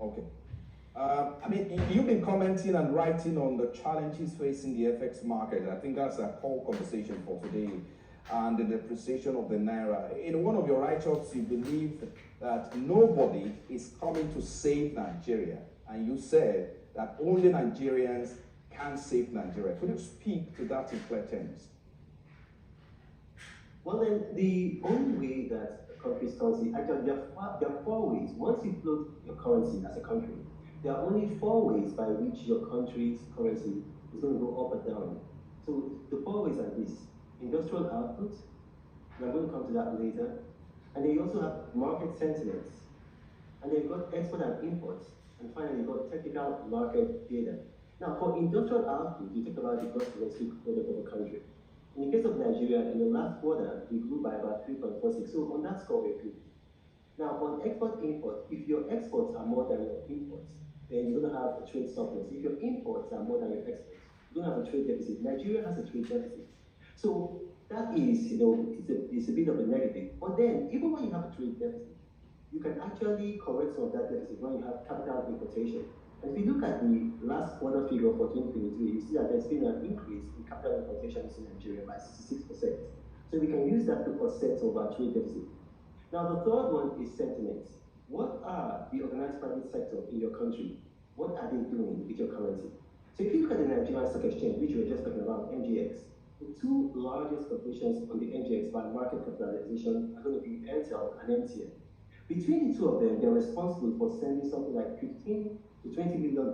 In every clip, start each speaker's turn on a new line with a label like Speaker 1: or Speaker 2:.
Speaker 1: Okay. I mean, you've been commenting and writing on the challenges facing the FX market. I think that's a core conversation for today, and the depreciation of the Naira. In one of your write-ups, you believe that nobody is coming to save Nigeria, and you said that only Nigerians can save Nigeria. Could you speak to that in clear terms?
Speaker 2: Well, then, the only way that a country's currency, actually, there are four ways. Once you float your currency as a country, there are only four ways by which your country's currency is going to go up or down. So the four ways are this: industrial output, and I'm going to come to that later. And then you also have market sentiments. And then you've got export and imports. And finally, you've got technical market data. Now, for industrial output, you talk about the gross domestic product of a country. In the case of Nigeria, in the last quarter, we grew by about 3.46. So on that score, we're good. Now, on export-import, if your exports are more than your imports, then you're going to have a trade surplus. If your imports are more than your exports, you're going to have a trade deficit. Nigeria has a trade deficit. So that is, it's a bit of a negative. But then, even when you have a trade deficit, you can actually correct some of that deficit when you have capital importation. And if you look at the last quarter figure for 2023, you see that there's been an increase in capital importations in Nigeria by 66%. So we can use that to offset some of our trade deficit. Now, the third one is sentiments. What are the organized private sector in your country? What are they doing with your currency? So if you look at the Nigerian Stock Exchange, which we were just talking about, NGX, the two largest corporations on the NGX by market capitalization are going to be Airtel and MTN. Between the two of them, they're responsible for sending something like $15 to $20 million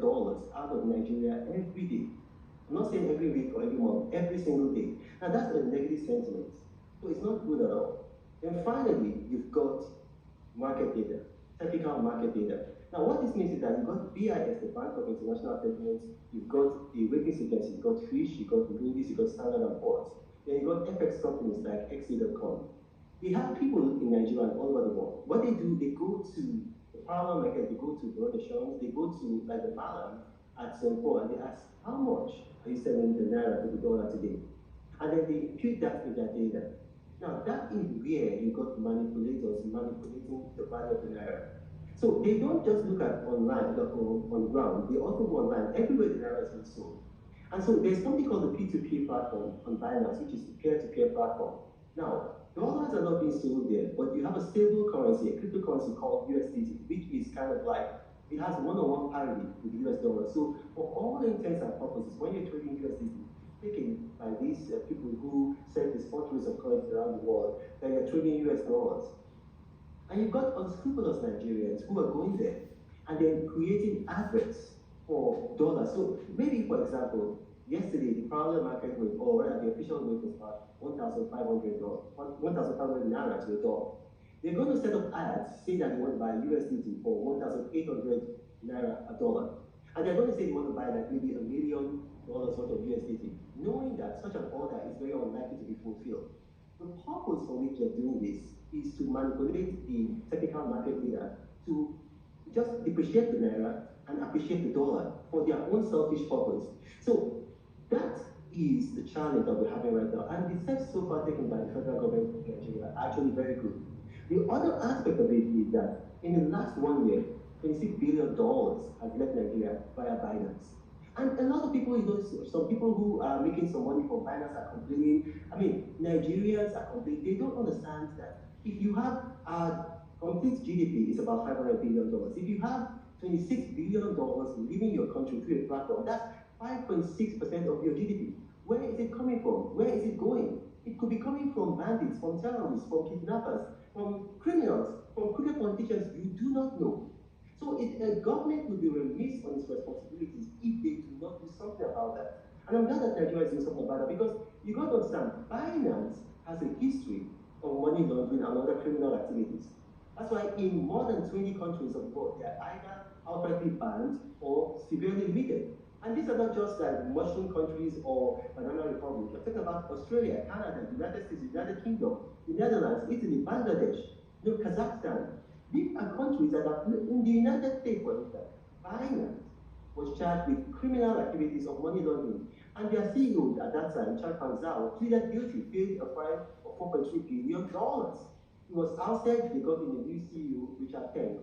Speaker 2: out of Nigeria every day. I'm not saying every week or every month, every single day. Now that's a negative sentiment. So it's not good at all. Then finally, you've got market data, technical market data. Now what this means is that you've got BIS, the Bank of International Settlements, you've got the ratings agency, you've got Fish, you've got Moody's, you've got Standard & Poor's. Then you've got FX companies like XE.com. They have people in Nigeria and all over the world. What they do, they go to the parallel market, they go to broad assurance, they go to like the Malam at Singapore and they ask, how much are you selling the Naira to the dollar today? And then they impute that in their data. Now that is where you got manipulators manipulating the value of the Naira. So they don't just look at online, on ground, they also go online, everywhere the Naira is being sold. And so there's something called the P2P platform on Binance, which is the peer-to-peer platform. Now, dollars are not being sold there, but you have a stable currency, a cryptocurrency called USDT, which is kind of like, it has one-on-one parity with the US dollar. So for all intents and purposes, when you're trading USDT, taken by these people who sell the spot rates of currency around the world, that you're trading US dollars. And you've got unscrupulous Nigerians who are going there and then creating adverts for dollars. So maybe, for example, yesterday the parallel market rate, or rather the official rate was about $1,500 Naira to the dollar. They're going to set up ads saying that they want to buy USDT for 1,800 Naira a dollar. And they're going to say they want to buy like maybe $1 million worth of USDT, knowing that such an order is very unlikely to be fulfilled. The purpose for which they're doing this is to manipulate the technical market data to just depreciate the Naira and appreciate the dollar for their own selfish purpose. So that is the challenge that we're having right now. And the steps so far taken by the federal government of Nigeria are actually very good. The other aspect of it is that in the last 1 year, $26 billion has left Nigeria via Binance. And a lot of people, some people who are making some money from Binance are complaining. I mean, Nigerians are complaining. They don't understand that if you have complete GDP is about $500 billion. If you have $26 billion leaving your country through a platform, that's 5.6% of your GDP. Where is it coming from? Where is it going? It could be coming from bandits, from terrorists, from kidnappers, from criminals, from crooked politicians you do not know. So a government will be remiss on its responsibilities if they do not do something about that. And I'm glad that Nigeria is doing something about that, because you got to understand, Binance has a history of money laundering and other criminal activities. That's why in more than 20 countries of the world, they are either outrightly banned or severely limited. And these are not just like mushroom countries or banana republics. We're talking about Australia, Canada, United States, United Kingdom, the Netherlands, Italy, Bangladesh, Kazakhstan. These are countries that are in the United States, for instance. Binance was charged with criminal activities of money laundering. And their CEO at that time, Kpaing, pleaded guilty, paid a fine of $4.3 billion. He was ousted, they got in a new CEO, Kpaing.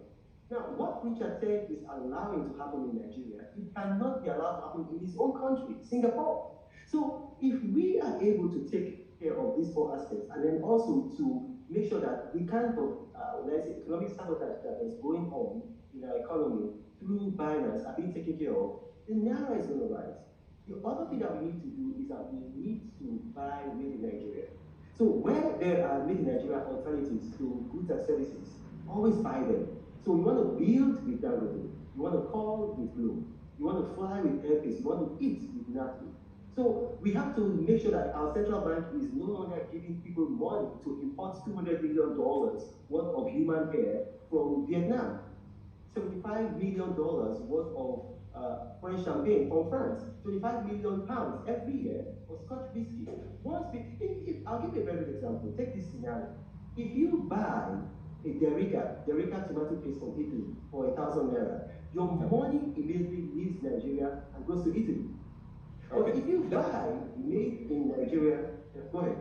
Speaker 2: Now, what what Richard said is allowing to happen in Nigeria, it cannot be allowed to happen in his own country, Singapore. So if we are able to take care of these four aspects, and then also to make sure that the kind of economic sabotage that is going on in our economy through Binance are being taken care of, the Naira is going to rise. The other thing that we need to do is that we need to buy made in Nigeria. So where there are made in Nigeria alternatives to goods and services, always buy them. So you want to build with Dangote, you want to call with Globe, you want to fly with Airpace, you want to eat with Natty. So we have to make sure that our central bank is no longer giving people money to import $200 million worth of human hair from Vietnam, $75 million worth of French champagne from France, 25 million pounds every year for Scotch whiskey. I'll give you a very good example. Take this scenario. If you buy a Derica tomato paste from Italy for 1,000 naira, your money immediately leaves Nigeria and goes to Italy. But if you buy made in Nigeria, go ahead.